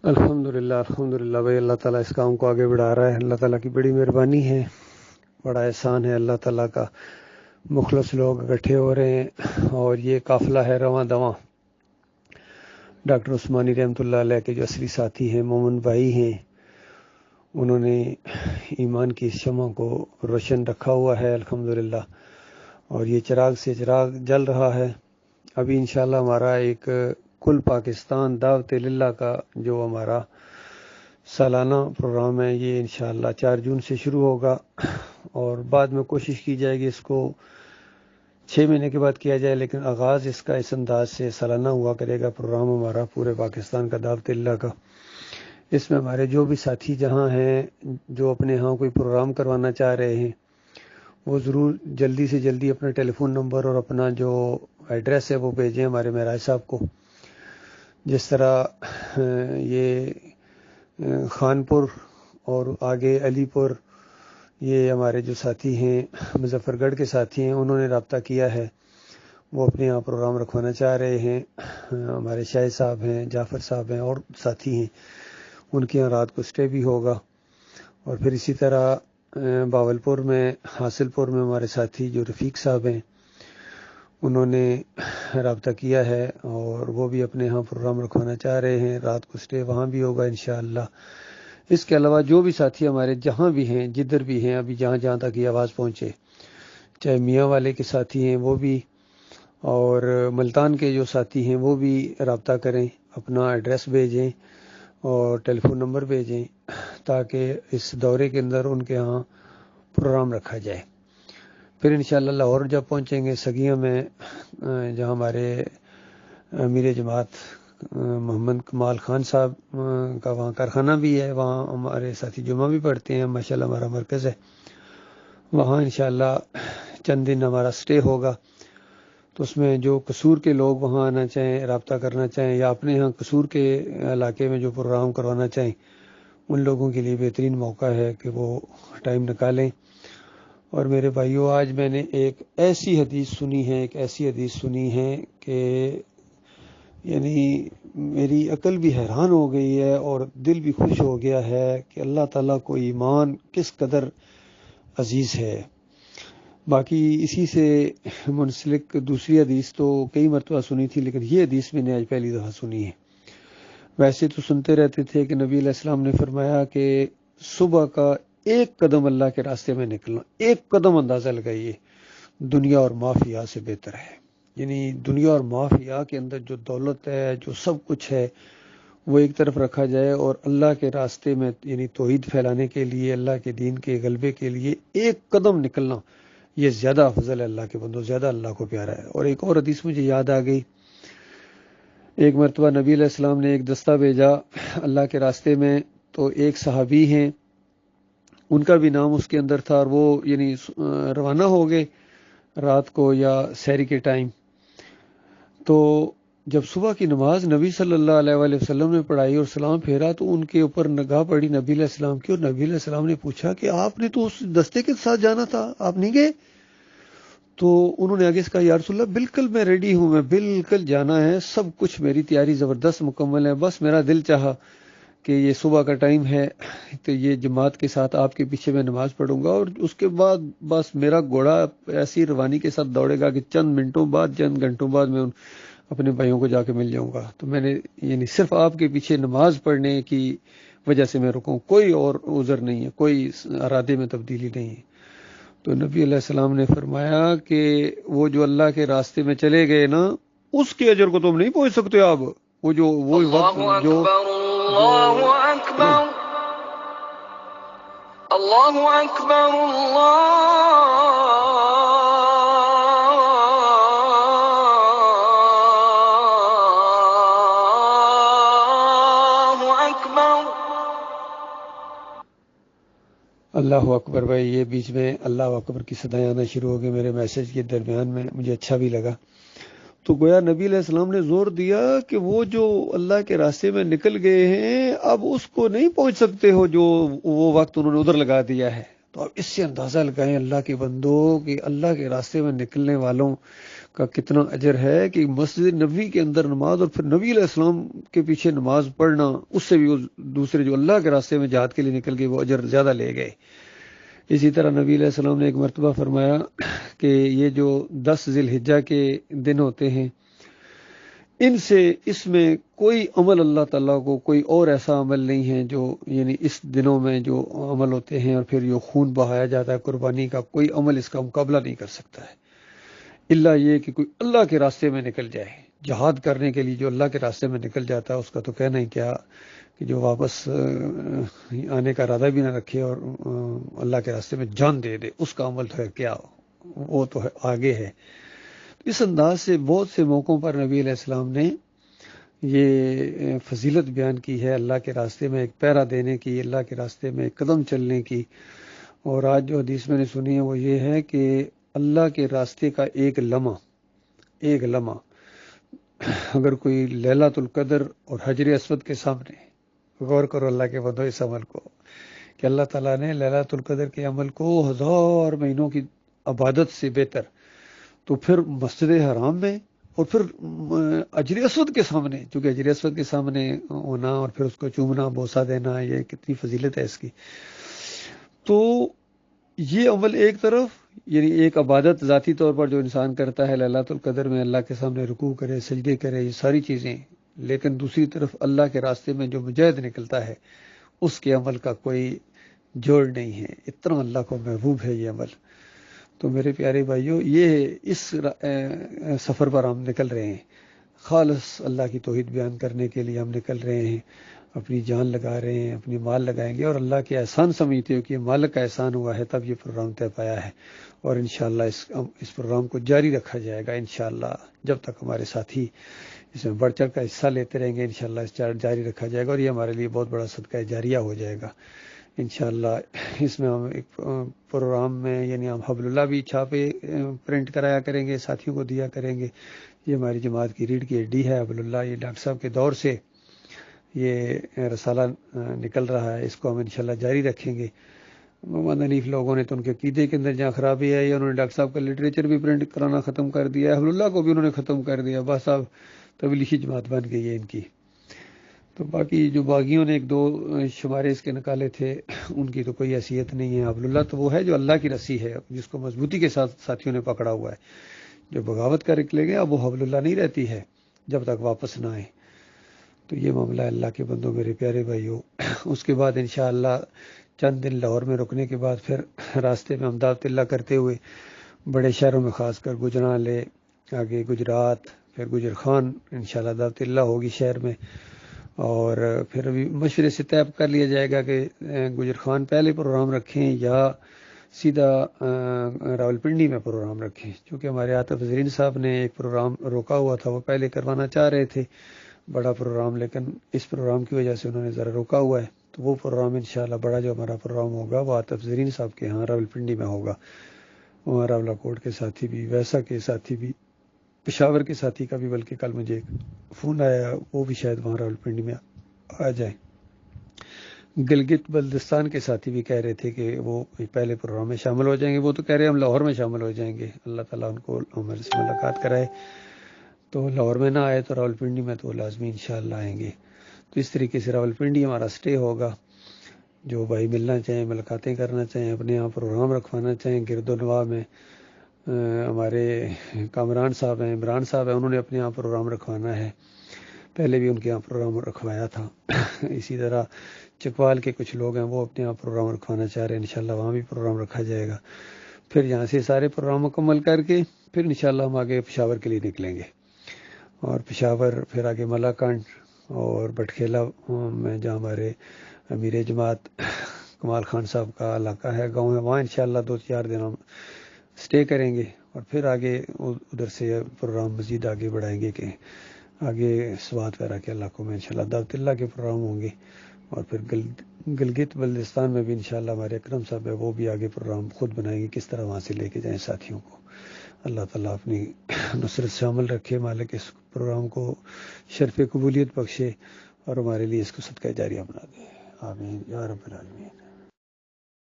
الحمدللہ بھائی، اللہ تعالیٰ اس کام کو آگے بڑھا رہا ہے۔ اللہ تعالیٰ کی بڑی مہربانی ہے، بڑا احسان ہے اللہ تعالیٰ کا۔ مخلص لوگ اکٹھے ہو رہے ہیں اور یہ قافلہ ہے رواں دواں۔ ڈاکٹر عثمانی رحمۃ اللہ علیہ کے جو اصلی ساتھی ہیں، مومن بھائی ہیں، انہوں نے ایمان کی اس شمع کو روشن رکھا ہوا ہے الحمدللہ، اور یہ چراغ سے چراغ جل رہا ہے۔ ابھی انشاءاللہ ہمارا ایک کل پاکستان دعوت للہ کا جو ہمارا سالانہ پروگرام ہے، یہ انشاءاللہ 4 جون سے شروع ہوگا، اور بعد میں کوشش کی جائے گی اس کو 6 مہینے کے بعد کیا جائے، لیکن آغاز اس کا اس انداز سے سالانہ ہوا کرے گا پروگرام ہمارا پورے پاکستان کا دعوت اللہ کا۔ اس میں ہمارے جو بھی ساتھی جہاں ہیں، جو اپنے ہاں کوئی پروگرام کروانا چاہ رہے ہیں، وہ ضرور جلدی سے جلدی اپنا ٹیلی فون نمبر اور اپنا جو ایڈریس ہے وہ بھیجیں ہمارے معراج صاحب کو۔ جس طرح یہ خانپور اور آگے علی پور، یہ ہمارے جو ساتھی ہیں مظفر گڑھ کے ساتھی ہیں، انہوں نے رابطہ کیا ہے، وہ اپنے یہاں پروگرام رکھوانا چاہ رہے ہیں۔ ہمارے شاہد صاحب ہیں، جعفر صاحب ہیں اور ساتھی ہیں، ان کے یہاں رات کو اسٹے بھی ہوگا۔ اور پھر اسی طرح باولپور میں، حاصل پور میں ہمارے ساتھی جو رفیق صاحب ہیں، انہوں نے رابطہ کیا ہے اور وہ بھی اپنے ہاں پروگرام رکھوانا چاہ رہے ہیں، رات کو اسٹے وہاں بھی ہوگا انشاءاللہ۔ اس کے علاوہ جو بھی ساتھی ہمارے جہاں بھی ہیں، جدھر بھی ہیں، ابھی جہاں جہاں تک یہ آواز پہنچے، چاہے میاں والے کے ساتھی ہیں وہ بھی، اور ملتان کے جو ساتھی ہیں وہ بھی رابطہ کریں، اپنا ایڈریس بھیجیں اور ٹیلی فون نمبر بھیجیں، تاکہ اس دورے کے اندر ان کے ہاں پروگرام رکھا جائے۔ پھر انشاءاللہ لاہور جب پہنچیں گے، سگیاں میں جہاں ہمارے امیر جماعت محمد کمال خان صاحب کا وہاں کارخانہ بھی ہے، وہاں ہمارے ساتھی جمعہ بھی پڑھتے ہیں، ماشاءاللہ ہمارا مرکز ہے، وہاں انشاءاللہ چند دن ہمارا سٹے ہوگا۔ تو اس میں جو قصور کے لوگ وہاں آنا چاہیں، رابطہ کرنا چاہیں، یا اپنے ہاں قصور کے علاقے میں جو پروگرام کروانا چاہیں، ان لوگوں کے لیے بہترین موقع ہے کہ وہ ٹائم نکالیں۔ اور میرے بھائیو، آج میں نے ایک ایسی حدیث سنی ہے کہ یعنی میری عقل بھی حیران ہو گئی ہے اور دل بھی خوش ہو گیا ہے کہ اللہ تعالیٰ کو ایمان کس قدر عزیز ہے۔ باقی اسی سے منسلک دوسری حدیث تو کئی مرتبہ سنی تھی، لیکن یہ حدیث میں نے آج پہلی دفعہ سنی ہے۔ ویسے تو سنتے رہتے تھے کہ نبی علیہ السلام نے فرمایا کہ صبح کا ایک قدم اللہ کے راستے میں نکلنا، ایک قدم اندازہ لگائیے، دنیا اور مافیا سے بہتر ہے۔ یعنی دنیا اور مافیا کے اندر جو دولت ہے، جو سب کچھ ہے، وہ ایک طرف رکھا جائے، اور اللہ کے راستے میں یعنی توحید پھیلانے کے لیے، اللہ کے دین کے غلبے کے لیے ایک قدم نکلنا، یہ زیادہ افضل ہے اللہ کے بندوں، زیادہ اللہ کو پیارا ہے۔ اور ایک اور حدیث مجھے یاد آ گئی، ایک مرتبہ نبی علیہ السلام نے ایک دستہ بھیجا اللہ کے راستے میں، تو ایک صحابی ہیں، ان کا بھی نام اس کے اندر تھا، اور وہ یعنی روانہ ہو گئے رات کو یا سحری کے ٹائم۔ تو جب صبح کی نماز نبی صلی اللہ علیہ وآلہ وسلم نے پڑھائی اور سلام پھیرا، تو ان کے اوپر نگاہ پڑی نبی علیہ السلام کی، اور نبی علیہ السلام نے پوچھا کہ آپ نے تو اس دستے کے ساتھ جانا تھا، آپ نہیں گئے؟ تو انہوں نے آگے سے کہا، یا رسول اللہ بالکل میں ریڈی ہوں، میں بالکل جانا ہے، سب کچھ میری تیاری زبردست مکمل ہے، بس میرا دل چاہا کہ یہ صبح کا ٹائم ہے تو یہ جماعت کے ساتھ آپ کے پیچھے میں نماز پڑھوں گا، اور اس کے بعد بس میرا گھوڑا ایسی روانی کے ساتھ دوڑے گا کہ چند منٹوں بعد، چند گھنٹوں بعد میں اپنے بھائیوں کو جا کے مل جاؤں گا۔ تو میں نے یعنی صرف آپ کے پیچھے نماز پڑھنے کی وجہ سے میں رکوں، کوئی اور عذر نہیں ہے، کوئی ارادے میں تبدیلی نہیں ہے۔ تو نبی علیہ السلام نے فرمایا کہ وہ جو اللہ کے راستے میں چلے گئے نا، اس کے اجر کو تم نہیں پہنچ سکتے آپ، وہ جو وہ وقت جو اللہ اکبر اللہ اکبر اللہ اکبر۔ بھائی یہ بیچ میں اللہ اکبر کی صدائیں آنا شروع ہو گئی میرے میسج کے درمیان میں، مجھے اچھا بھی لگا۔ تو گویا نبی علیہ السلام نے زور دیا کہ وہ جو اللہ کے راستے میں نکل گئے ہیں، اب اس کو نہیں پہنچ سکتے ہو جو وہ وقت انہوں نے ادھر لگا دیا ہے۔ تو اب اس سے اندازہ لگائیں اللہ کے بندوں کہ اللہ کے راستے میں نکلنے والوں کا کتنا اجر ہے کہ مسجد نبوی کے اندر نماز اور پھر نبی علیہ السلام کے پیچھے نماز پڑھنا، اس سے بھی وہ دوسرے جو اللہ کے راستے میں جہاد کے لیے نکل گئے وہ اجر زیادہ لے گئے۔ اسی طرح نبی علیہ السلام نے ایک مرتبہ فرمایا کہ یہ جو 10 ذی الحجہ کے دن ہوتے ہیں، اس میں کوئی عمل اللہ تعالیٰ کو کوئی اور ایسا عمل نہیں ہے جو یعنی اس دنوں میں جو عمل ہوتے ہیں اور پھر جو خون بہایا جاتا ہے قربانی کا، کوئی عمل اس کا مقابلہ نہیں کر سکتا ہے، الا یہ کہ کوئی اللہ کے راستے میں نکل جائے۔ جہاد کرنے کے لیے جو اللہ کے راستے میں نکل جاتا ہے اس کا تو کہنا ہی کیا، کہ جو واپس آنے کا ارادہ بھی نہ رکھے اور اللہ کے راستے میں جان دے دے، اس کا عمل تو ہے کیا، وہ تو ہے آگے ہے۔ اس انداز سے بہت سے موقعوں پر نبی علیہ السلام نے یہ فضیلت بیان کی ہے اللہ کے راستے میں ایک پیرا دینے کی، اللہ کے راستے میں ایک قدم چلنے کی۔ اور آج جو حدیث میں نے سنی ہے وہ یہ ہے کہ اللہ کے راستے کا ایک لمحہ اگر کوئی لیلۃ القدر اور حجر اسود کے سامنے، غور کرو اللہ کے بندو اس عمل کو، کہ اللہ تعالیٰ نے لیلۃ القدر کے عمل کو 1000 مہینوں کی عبادت سے بہتر، تو پھر مسجد حرام میں اور پھر حجر اسود کے سامنے، چونکہ حجر اسود کے سامنے ہونا اور پھر اس کو چومنا بوسہ دینا، یہ کتنی فضیلت ہے اس کی۔ تو یہ عمل ایک طرف یعنی ایک عبادت ذاتی طور پر جو انسان کرتا ہے لیلۃ القدر میں، اللہ کے سامنے رکوع کرے، سجدے کرے، یہ ساری چیزیں، لیکن دوسری طرف اللہ کے راستے میں جو مجاہد نکلتا ہے اس کے عمل کا کوئی جوڑ نہیں ہے، اتنا اللہ کو محبوب ہے یہ عمل۔ تو میرے پیارے بھائیوں، یہ اس سفر پر ہم نکل رہے ہیں، خالص اللہ کی توحید بیان کرنے کے لیے ہم نکل رہے ہیں، اپنی جان لگا رہے ہیں، اپنی مال لگائیں گے، اور اللہ کے احسان سمجھتے ہو کہ یہ مالک کا احسان ہوا ہے تب یہ پروگرام طے پایا ہے، اور انشاءاللہ اس پروگرام کو جاری رکھا جائے گا انشاءاللہ، جب تک ہمارے ساتھی اس میں بڑھ چڑھ کا حصہ لیتے رہیں گے انشاءاللہ اس جاری رکھا جائے گا، اور یہ ہمارے لیے بہت بڑا صدقہ جاریہ ہو جائے گا انشاءاللہ۔ اس میں ہم ایک پروگرام میں یعنی ہم حبل اللہ بھی چھاپے پرنٹ کرایا کریں گے، ساتھیوں کو دیا کریں گے۔ یہ ہماری جماعت کی ریڑھ کی ہڈی ہے حبل اللہ، یہ ڈاکٹر صاحب کے دور سے یہ رسالہ نکل رہا ہے، اس کو ہم انشاءاللہ جاری رکھیں گے۔ محمد حنیف لوگوں نے تو ان کے عقیدے کے اندر جہاں خرابی ہے، انہوں نے ڈاکٹر صاحب کا لٹریچر بھی پرنٹ کرانا ختم کر دیا ہے، حبل اللہ کو بھی انہوں نے ختم کر دیا، بس اب تبلیغی جماعت بن گئی ہے ان کی۔ تو باقی جو باغیوں نے 1-2 شمارے اس کے نکالے تھے، ان کی تو کوئی حیثیت نہیں ہے۔ حبل اللہ تو وہ ہے جو اللہ کی رسی ہے، جس کو مضبوطی کے ساتھ ساتھیوں نے پکڑا ہوا ہے۔ جو بغاوت کر نکلے گئے اب وہ حبل اللہ نہیں رہتی ہے جب تک واپس نہ آئے۔ تو یہ معاملہ اللہ کے بندوں میرے پیارے بھائیوں۔ اس کے بعد انشاءاللہ چند دن لاہور میں رکنے کے بعد پھر راستے میں ہم دعوت اللہ کرتے ہوئے بڑے شہروں میں، خاص کر گجرالے، آگے گجرات، پھر گجر خان انشاءاللہ دعوت اللہ ہوگی شہر میں، اور پھر ابھی مشورے سے طے کر لیا جائے گا کہ گجر خان پہلے پروگرام رکھیں یا سیدھا راولپنڈی میں پروگرام رکھیں، چونکہ ہمارے عاطف زرین صاحب نے ایک پروگرام روکا ہوا تھا، وہ پہلے کروانا چاہ رہے تھے بڑا پروگرام، لیکن اس پروگرام کی وجہ سے انہوں نے ذرا روکا ہوا ہے۔ تو وہ پروگرام انشاءاللہ بڑا جو ہمارا پروگرام ہوگا وہ عاطف زرین صاحب کے ہاں راولپنڈی میں ہوگا۔ وہاں راولہ کوٹ کے ساتھی بھی، ویسا کے ساتھی بھی، پشاور کے ساتھی کا بھی، بلکہ کل مجھے ایک فون آیا وہ بھی شاید وہاں راولپنڈی میں آ جائیں۔ گلگت بلتستان کے ساتھی بھی کہہ رہے تھے کہ وہ پہلے پروگرام میں شامل ہو جائیں گے، وہ تو کہہ رہے ہیں ہم لاہور میں شامل ہو جائیں گے، اللہ تعالیٰ ان کو ہمارے سے ملاقات کرائے، تو لاہور میں نہ آئے تو راولپنڈی میں تو لازمی انشاءاللہ آئیں گے۔ تو اس طریقے سے راولپنڈی ہمارا سٹے ہوگا، جو بھائی ملنا چاہیں، ملاقاتیں کرنا چاہیں، اپنے یہاں پروگرام رکھوانا چاہیں، گرد و نواح میں ہمارے کامران صاحب ہیں، عمران صاحب ہیں، انہوں نے اپنے یہاں پروگرام رکھوانا ہے، پہلے بھی ان کے یہاں پروگرام رکھوایا تھا۔ اسی طرح چکوال کے کچھ لوگ ہیں وہ اپنے یہاں پروگرام رکھوانا چاہ رہے ہیں، انشاءاللہ وہاں بھی پروگرام رکھا جائے گا۔ پھر یہاں سے سارے پروگرام مکمل کر کے پھر انشاءاللہ ہم آگے پشاور کے لیے نکلیں گے، اور پشاور پھر آگے ملاکنڈ اور بٹکھیلا میں جہاں ہمارے امیر جماعت کمال خان صاحب کا علاقہ ہے، گاؤں ہے، وہاں انشاءاللہ 2-4 دن ہم سٹے کریں گے، اور پھر آگے ادھر سے پروگرام مزید آگے بڑھائیں گے کہ آگے سوات وغیرہ کے علاقوں میں انشاءاللہ دعوت اللہ کے پروگرام ہوں گے، اور پھر گلگت بلتستان میں بھی انشاءاللہ ہمارے اکرم صاحب ہے وہ بھی آگے پروگرام خود بنائیں گے، کس طرح وہاں سے لے کے جائیں ساتھیوں کو۔ اللہ تعالیٰ اپنی نصرت سے عمل رکھے، مالک اس پروگرام کو شرف قبولیت بخشے، اور ہمارے لیے اس کو صدقہ جاریہ بنا دے، آمین یا رب العالمین۔